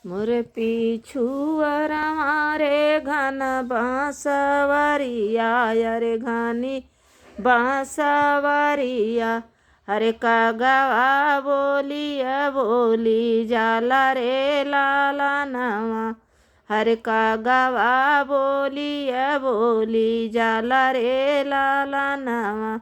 मोर पिछुअर मारे घन बांसवरिया अरे घनी बांसवरिया अरे कगवा बोलिया बोली जाला रे लाला नवा हरे कगवा बोलिया बोली जाला रे लाला नवा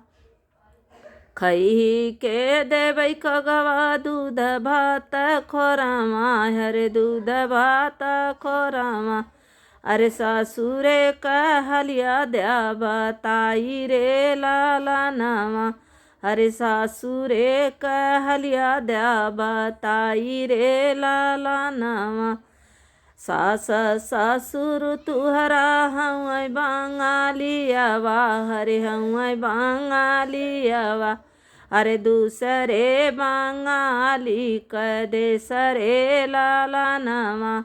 खई के देबै कगवा दूध भात खोरामा हरे दूध भात खोरामा अरे सासुरे कहलिया द्या बताई रे लाला नवा अरे सासुरे कहलिया द्या बताई रे लाला नवा सास ससुर तुहरा हउँ बंगालियावा हरे हउँ बंगालियावा अरे दूसरे बंगाली कदे सरे लाला नवा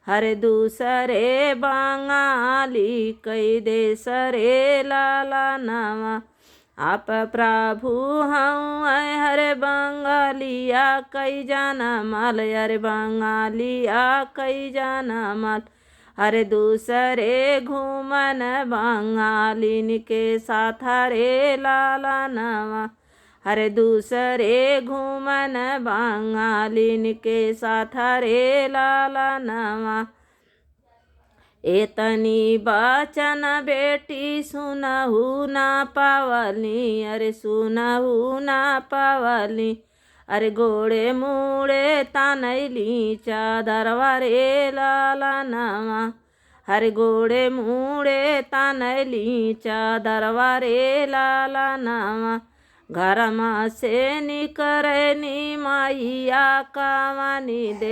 हरे दूसरे बंगाली कई दे सरे लाला नवा आप प्रभु हूँ हरे बंगालिया कई जाना माल अरे बंगालिया कई जाना माल अरे दूसरे घूमन बंगालिन के साथ रे लाला नवा अरे दूसरे घूमन बंगालिन के साथ रे लाला नवा एतनी बचन बेटी सुनहु ना पावली अरे सुनहु ना पावली अरे गोड़े मुड़े तानैली चादरवा रे लाला नवा हरे गोड़े मुड़े तानैली चादरवा रे लाला नवा घरमा से निकरनी माइया कावनी दे